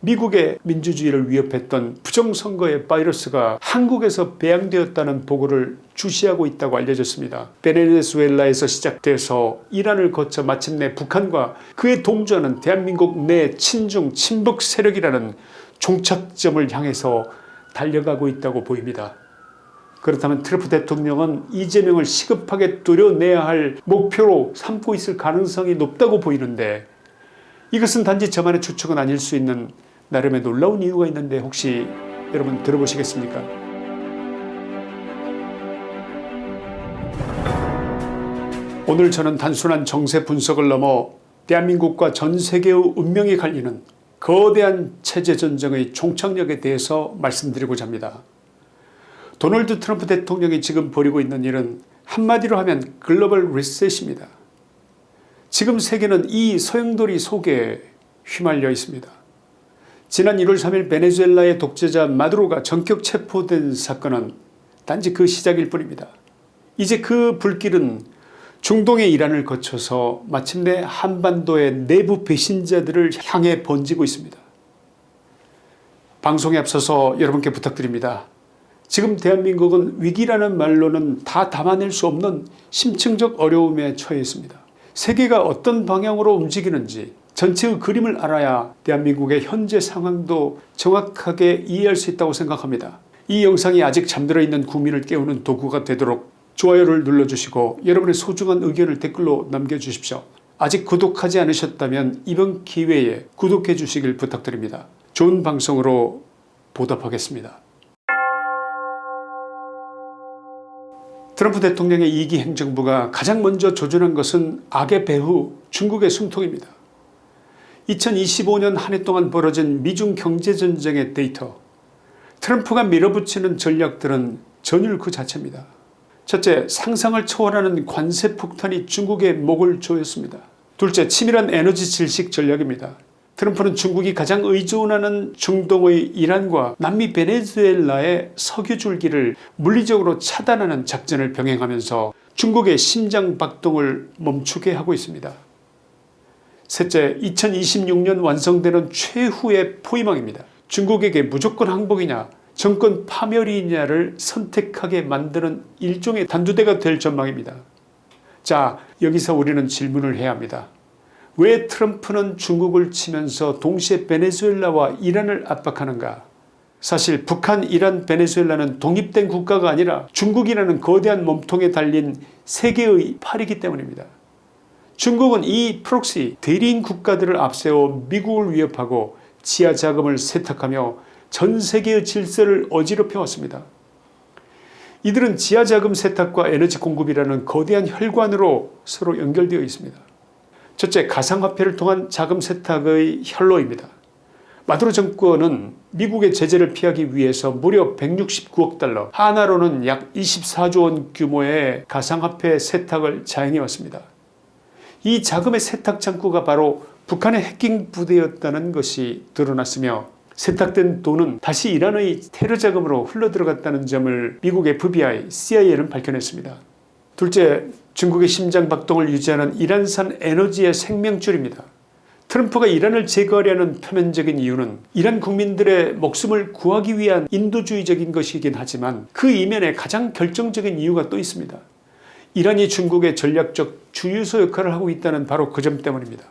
미국의 민주주의를 위협했던 부정선거의 바이러스가 한국에서 배양되었다는 보고를 주시하고 있다고 알려졌습니다. 베네수엘라에서 시작돼서 이란을 거쳐 마침내 북한과 그에 동조하는 대한민국 내 친중 친북 세력이라는 종착점을 향해서 달려가고 있다고 보입니다. 그렇다면 트럼프 대통령은 이재명을 시급하게 뚫어내야 할 목표로 삼고 있을 가능성이 높다고 보이는데, 이것은 단지 저만의 추측은 아닐 수 있는 나름의 놀라운 이유가 있는데 혹시 여러분 들어보시겠습니까? 오늘 저는 단순한 정세 분석을 넘어 대한민국과 전 세계의 운명이 갈리는 거대한 체제전쟁의 종착역에 대해서 말씀드리고자 합니다. 도널드 트럼프 대통령이 지금 벌이고 있는 일은 한마디로 하면 글로벌 리셋입니다. 지금 세계는 이 소용돌이 속에 휘말려 있습니다. 지난 1월 3일 베네수엘라의 독재자 마두로가 전격 체포된 사건은 단지 그 시작일 뿐입니다. 이제 그 불길은 중동의 이란을 거쳐서 마침내 한반도의 내부 배신자들을 향해 번지고 있습니다. 방송에 앞서서 여러분께 부탁드립니다. 지금 대한민국은 위기라는 말로는 다 담아낼 수 없는 심층적 어려움에 처해 있습니다. 세계가 어떤 방향으로 움직이는지 전체의 그림을 알아야 대한민국의 현재 상황도 정확하게 이해할 수 있다고 생각합니다. 이 영상이 아직 잠들어 있는 국민을 깨우는 도구가 되도록 좋아요를 눌러주시고 여러분의 소중한 의견을 댓글로 남겨주십시오. 아직 구독하지 않으셨다면 이번 기회에 구독해 주시길 부탁드립니다. 좋은 방송으로 보답하겠습니다. 트럼프 대통령의 2기 행정부가 가장 먼저 조준한 것은 악의 배후 중국의 숨통입니다. 2025년 한 해 동안 벌어진 미중 경제전쟁의 데이터, 트럼프가 밀어붙이는 전략들은 전율 그 자체입니다. 첫째, 상상을 초월하는 관세 폭탄이 중국의 목을 조였습니다. 둘째, 치밀한 에너지 질식 전략입니다. 트럼프는 중국이 가장 의존하는 중동의 이란과 남미 베네수엘라의 석유 줄기를 물리적으로 차단하는 작전을 병행하면서 중국의 심장 박동을 멈추게 하고 있습니다. 셋째, 2026년 완성되는 최후의 포위망입니다. 중국에게 무조건 항복이냐 정권 파멸이냐를 선택하게 만드는 일종의 단두대가 될 전망입니다. 자, 여기서 우리는 질문을 해야 합니다. 왜 트럼프는 중국을 치면서 동시에 베네수엘라와 이란을 압박하는가? 사실 북한, 이란, 베네수엘라는 독립된 국가가 아니라 중국이라는 거대한 몸통에 달린 세계의 팔이기 때문입니다. 중국은 이 프록시 대리인 국가들을 앞세워 미국을 위협하고 지하 자금을 세탁하며 전 세계의 질서를 어지럽혀 왔습니다. 이들은 지하 자금 세탁과 에너지 공급이라는 거대한 혈관으로 서로 연결되어 있습니다. 첫째, 가상화폐를 통한 자금 세탁의 혈로입니다. 마두로 정권은 미국의 제재를 피하기 위해서 무려 169억 달러, 하나로는 약 24조 원 규모의 가상화폐 세탁을 자행해왔습니다. 이 자금의 세탁 창구가 바로 북한의 해킹 부대였다는 것이 드러났으며, 세탁된 돈은 다시 이란의 테러 자금으로 흘러들어갔다는 점을 미국 FBI, CIA는 밝혀냈습니다. 둘째, 중국의 심장 박동을 유지하는 이란산 에너지의 생명줄입니다. 트럼프가 이란을 제거하려는 표면적인 이유는 이란 국민들의 목숨을 구하기 위한 인도주의적인 것이긴 하지만 그 이면에 가장 결정적인 이유가 또 있습니다. 이란이 중국의 전략적 주유소 역할을 하고 있다는 바로 그 점 때문입니다.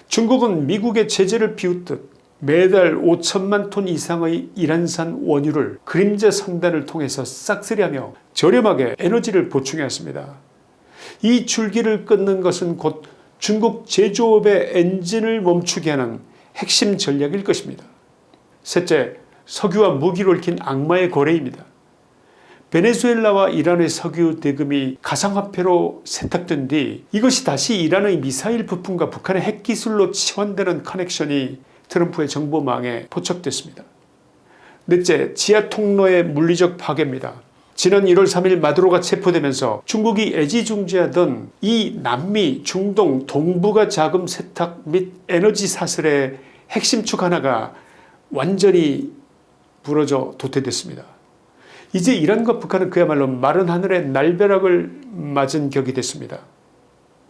중국은 미국의 제재를 비웃듯 매달 5천만 톤 이상의 이란산 원유를 그림자 선단을 통해서 싹쓸이하며 저렴하게 에너지를 보충해왔습니다. 이 줄기를 끊는 것은 곧 중국 제조업의 엔진을 멈추게 하는 핵심 전략일 것입니다. 셋째, 석유와 무기를 얽힌 악마의 거래입니다. 베네수엘라와 이란의 석유 대금이 가상화폐로 세탁된 뒤 이것이 다시 이란의 미사일 부품과 북한의 핵기술로 치환되는 커넥션이 트럼프의 정보망에 포착됐습니다. 넷째, 지하 통로의 물리적 파괴입니다. 지난 1월 3일 마두로가 체포되면서 중국이 애지중지하던 이 남미, 중동, 동북아 자금 세탁 및 에너지 사슬의 핵심 축 하나가 완전히 부러져 도태됐습니다. 이제 이란과 북한은 그야말로 마른 하늘의 날벼락을 맞은 격이 됐습니다.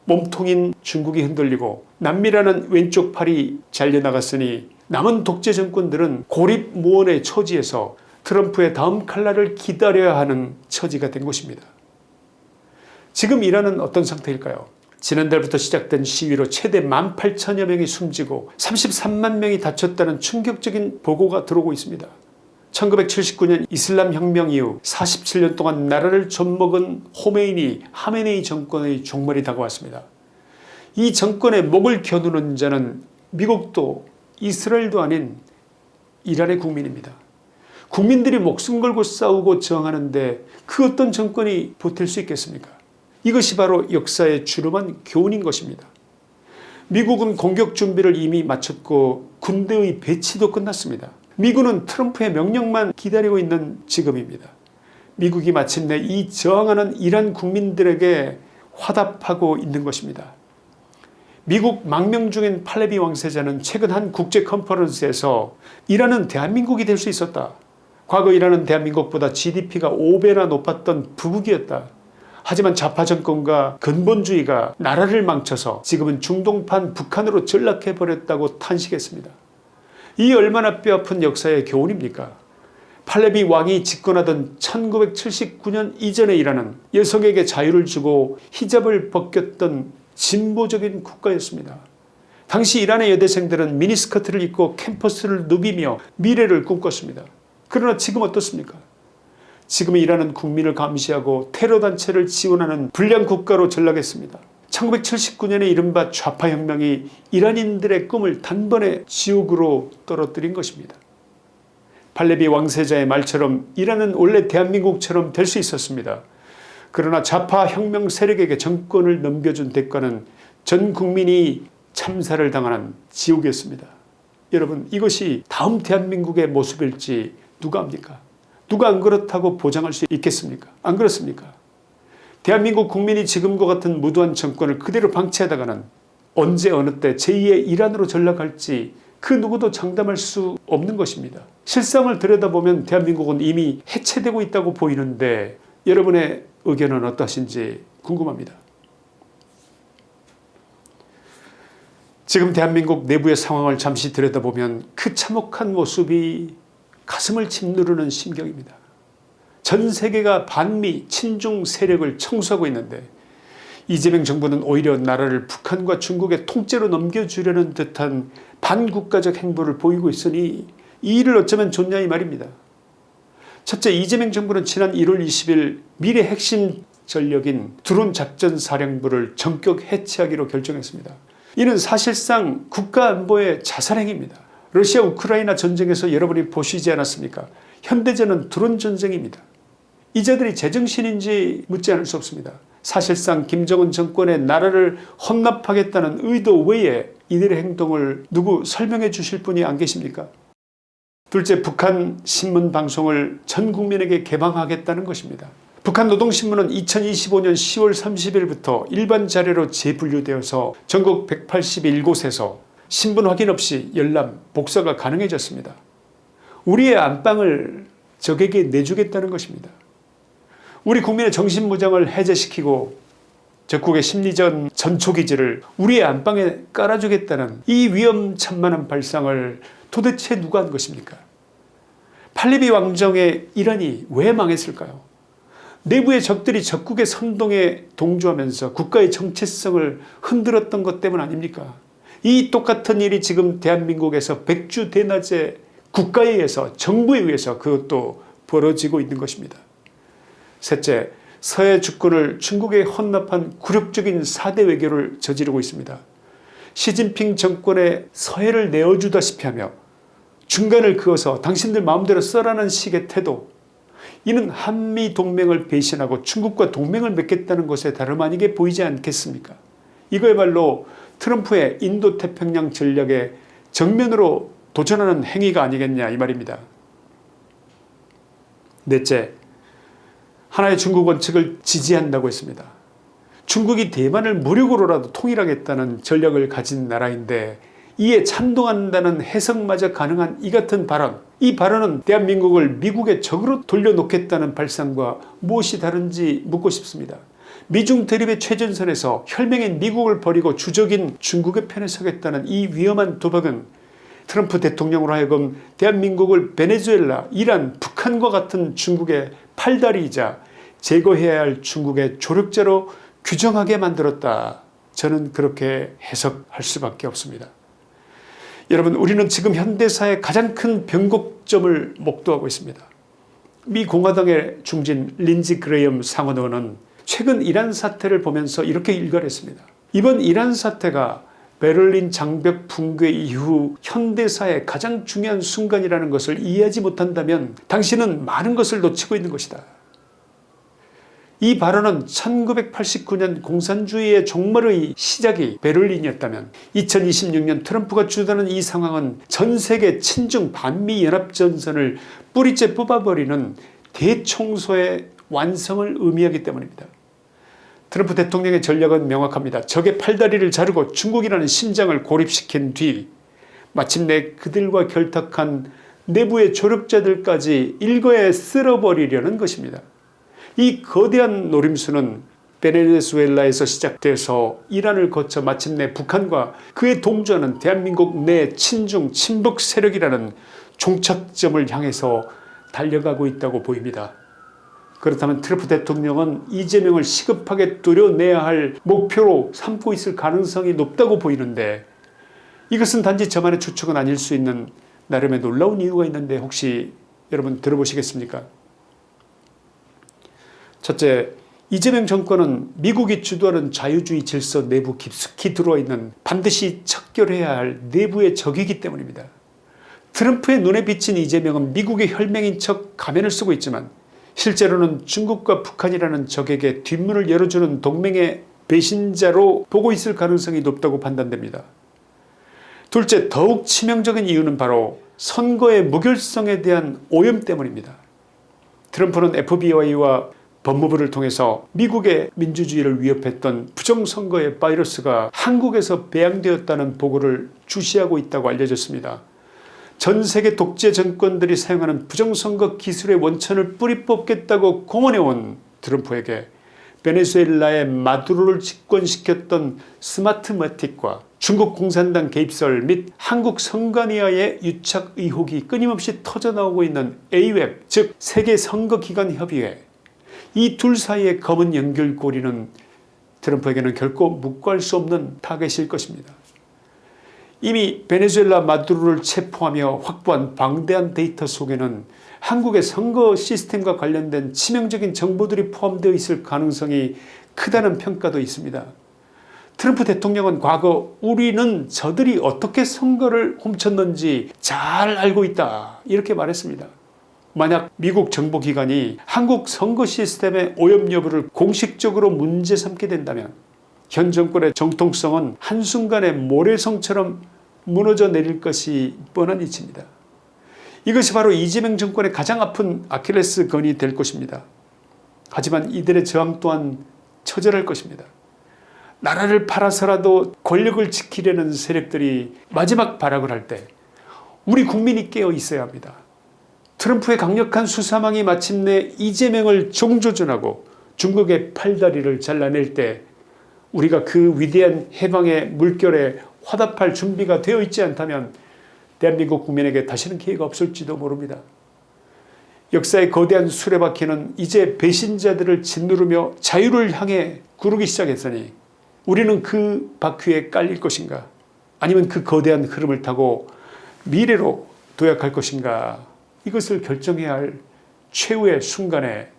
몸통인 중국이 흔들리고 남미라는 왼쪽 팔이 잘려나갔으니 남은 독재 정권들은 고립무원의 처지에서 트럼프의 다음 칼날을 기다려야 하는 처지가 된 것입니다. 지금 이란은 어떤 상태일까요? 지난달부터 시작된 시위로 최대 18,000여 명이 숨지고 33만 명이 다쳤다는 충격적인 보고가 들어오고 있습니다. 1979년 이슬람 혁명 이후 47년 동안 나라를 좀먹은 하메네이 정권의 종말이 다가왔습니다. 이 정권의 목을 겨누는 자는 미국도 이스라엘도 아닌 이란의 국민입니다. 국민들이 목숨 걸고 싸우고 저항하는데 그 어떤 정권이 버틸 수 있겠습니까? 이것이 바로 역사의 주름한 교훈인 것입니다. 미국은 공격 준비를 이미 마쳤고 군대의 배치도 끝났습니다. 미군은 트럼프의 명령만 기다리고 있는 지금입니다. 미국이 마침내 이 저항하는 이란 국민들에게 화답하고 있는 것입니다. 미국 망명 중인 팔레비 왕세자는 최근 한 국제 컨퍼런스에서 이란은 대한민국이 될 수 있었다. 과거 이란은 대한민국보다 GDP가 5배나 높았던 부국이었다. 하지만 좌파 정권과 근본주의가 나라를 망쳐서 지금은 중동판 북한으로 전락해버렸다고 탄식했습니다. 이 얼마나 뼈아픈 역사의 교훈입니까? 팔레비 왕이 집권하던 1979년 이전의 이란은 여성에게 자유를 주고 히잡을 벗겼던 진보적인 국가였습니다. 당시 이란의 여대생들은 미니스커트를 입고 캠퍼스를 누비며 미래를 꿈꿨습니다. 그러나 지금 어떻습니까? 지금 이란은 국민을 감시하고 테러단체를 지원하는 불량 국가로 전락했습니다. 1979년에 이른바 좌파혁명이 이란인들의 꿈을 단번에 지옥으로 떨어뜨린 것입니다. 팔레비 왕세자의 말처럼 이란은 원래 대한민국처럼 될 수 있었습니다. 그러나 좌파 혁명 세력에게 정권을 넘겨준 대가는 전 국민이 참사를 당하는 지옥이었습니다. 여러분, 이것이 다음 대한민국의 모습일지 누가 압니까? 누가 안 그렇다고 보장할 수 있겠습니까? 안 그렇습니까? 대한민국 국민이 지금과 같은 무도한 정권을 그대로 방치하다가는 언제 어느 때 제2의 이란으로 전락할지 그 누구도 장담할 수 없는 것입니다. 실상을 들여다보면 대한민국은 이미 해체되고 있다고 보이는데 여러분의 의견은 어떠신지 궁금합니다. 지금 대한민국 내부의 상황을 잠시 들여다보면 그 참혹한 모습이 가슴을 짓누르는 심경입니다. 전 세계가 반미 친중 세력을 청소하고 있는데 이재명 정부는 오히려 나라를 북한과 중국의 통째로 넘겨주려는 듯한 반국가적 행보를 보이고 있으니 이 일을 어쩌면 좋냐 이 말입니다. 첫째, 이재명 정부는 지난 1월 20일 미래 핵심 전력인 드론 작전사령부를 전격 해체하기로 결정했습니다. 이는 사실상 국가안보의 자살행위입니다. 러시아 우크라이나 전쟁에서 여러분이 보시지 않았습니까? 현대전은 드론 전쟁입니다. 이 자들이 제정신인지 묻지 않을 수 없습니다. 사실상 김정은 정권의 나라를 헌납하겠다는 의도 외에 이들의 행동을 누구 설명해 주실 분이 안 계십니까? 둘째, 북한 신문 방송을 전 국민에게 개방하겠다는 것입니다. 북한 노동신문은 2025년 10월 30일부터 일반 자료로 재분류되어서 전국 181곳에서 신분 확인 없이 열람, 복사가 가능해졌습니다. 우리의 안방을 적에게 내주겠다는 것입니다. 우리 국민의 정신무장을 해제시키고 적국의 심리전 전초기지를 우리의 안방에 깔아주겠다는 이 위험천만한 발상을 도대체 누가 한 것입니까? 팔레비 왕정의 이란이 왜 망했을까요? 내부의 적들이 적국의 선동에 동조하면서 국가의 정체성을 흔들었던 것 때문 아닙니까? 이 똑같은 일이 지금 대한민국에서 백주대낮에 국가에 의해서 정부에 의해서 그것도 벌어지고 있는 것입니다. 셋째, 서해 주권을 중국에 헌납한 굴욕적인 4대 외교를 저지르고 있습니다. 시진핑 정권의 서해를 내어주다시피 하며 중간을 그어서 당신들 마음대로 써라는 식의 태도, 이는 한미동맹을 배신하고 중국과 동맹을 맺겠다는 것에 다름 아니게 보이지 않겠습니까? 이거야말로 트럼프의 인도태평양 전략에 정면으로 도전하는 행위가 아니겠냐 이 말입니다. 넷째, 하나의 중국 원칙을 지지한다고 했습니다. 중국이 대만을 무력으로라도 통일하겠다는 전략을 가진 나라인데 이에 찬동한다는 해석마저 가능한 이 같은 발언, 이 발언은 대한민국을 미국의 적으로 돌려놓겠다는 발상과 무엇이 다른지 묻고 싶습니다. 미중 대립의 최전선에서 혈맹인 미국을 버리고 주적인 중국의 편에 서겠다는 이 위험한 도박은 트럼프 대통령으로 하여금 대한민국을 베네수엘라, 이란, 북한과 같은 중국의 팔다리이자 제거해야 할 중국의 조력자로 규정하게 만들었다. 저는 그렇게 해석할 수밖에 없습니다. 여러분, 우리는 지금 현대사의 가장 큰 변곡점을 목도하고 있습니다. 미 공화당의 중진 린지 그레이엄 상원의원은 최근 이란 사태를 보면서 이렇게 일갈했습니다. 이번 이란 사태가 베를린 장벽 붕괴 이후 현대사의 가장 중요한 순간이라는 것을 이해하지 못한다면 당신은 많은 것을 놓치고 있는 것이다. 이 발언은 1989년 공산주의의 종말의 시작이 베를린이었다면 2026년 트럼프가 주도하는 이 상황은 전세계 친중 반미 연합전선을 뿌리째 뽑아버리는 대청소의 완성을 의미하기 때문입니다. 트럼프 대통령의 전략은 명확합니다. 적의 팔다리를 자르고 중국이라는 심장을 고립시킨 뒤 마침내 그들과 결탁한 내부의 조력자들까지 일거에 쓸어버리려는 것입니다. 이 거대한 노림수는 베네수엘라에서 시작돼서 이란을 거쳐 마침내 북한과 그에 동조하는 대한민국 내 친중 친북 세력이라는 종착점을 향해서 달려가고 있다고 보입니다. 그렇다면 트럼프 대통령은 이재명을 시급하게 뚫어내야 할 목표로 삼고 있을 가능성이 높다고 보이는데, 이것은 단지 저만의 추측은 아닐 수 있는 나름의 놀라운 이유가 있는데 혹시 여러분 들어보시겠습니까? 첫째, 이재명 정권은 미국이 주도하는 자유주의 질서 내부 깊숙이 들어와 있는 반드시 척결해야 할 내부의 적이기 때문입니다. 트럼프의 눈에 비친 이재명은 미국의 혈맹인 척 가면을 쓰고 있지만 실제로는 중국과 북한이라는 적에게 뒷문을 열어주는 동맹의 배신자로 보고 있을 가능성이 높다고 판단됩니다. 둘째, 더욱 치명적인 이유는 바로 선거의 무결성에 대한 오염 때문입니다. 트럼프는 FBI와 법무부를 통해서 미국의 민주주의를 위협했던 부정선거의 바이러스가 한국에서 배양되었다는 보고를 주시하고 있다고 알려졌습니다. 전 세계 독재 정권들이 사용하는 부정선거 기술의 원천을 뿌리 뽑겠다고 공언해온 트럼프에게 베네수엘라의 마두로를 집권시켰던 스마트매틱과 중국 공산당 개입설 및 한국 선관위와의 유착 의혹이 끊임없이 터져나오고 있는 AWEB, 즉 세계선거기관협의회, 이 둘 사이의 검은 연결고리는 트럼프에게는 결코 묵과할 수 없는 타겟일 것입니다. 이미 베네수엘라 마두로를 체포하며 확보한 방대한 데이터 속에는 한국의 선거 시스템과 관련된 치명적인 정보들이 포함되어 있을 가능성이 크다는 평가도 있습니다. 트럼프 대통령은 과거 우리는 저들이 어떻게 선거를 훔쳤는지 잘 알고 있다, 이렇게 말했습니다. 만약 미국 정보기관이 한국 선거 시스템의 오염 여부를 공식적으로 문제 삼게 된다면 현 정권의 정통성은 한순간에 모래성처럼 무너져 내릴 것이 뻔한 이치입니다. 이것이 바로 이재명 정권의 가장 아픈 아킬레스건이 될 것입니다. 하지만 이들의 저항 또한 처절할 것입니다. 나라를 팔아서라도 권력을 지키려는 세력들이 마지막 발악을 할 때 우리 국민이 깨어 있어야 합니다. 트럼프의 강력한 수사망이 마침내 이재명을 종조준하고 중국의 팔다리를 잘라낼 때 우리가 그 위대한 해방의 물결에 화답할 준비가 되어 있지 않다면 대한민국 국민에게 다시는 기회가 없을지도 모릅니다. 역사의 거대한 수레바퀴는 이제 배신자들을 짓누르며 자유를 향해 구르기 시작했으니 우리는 그 바퀴에 깔릴 것인가, 아니면 그 거대한 흐름을 타고 미래로 도약할 것인가, 이것을 결정해야 할 최후의 순간에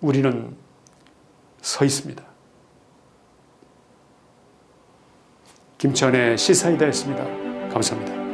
우리는 서 있습니다. 김천의 시사이다였습니다. 감사합니다.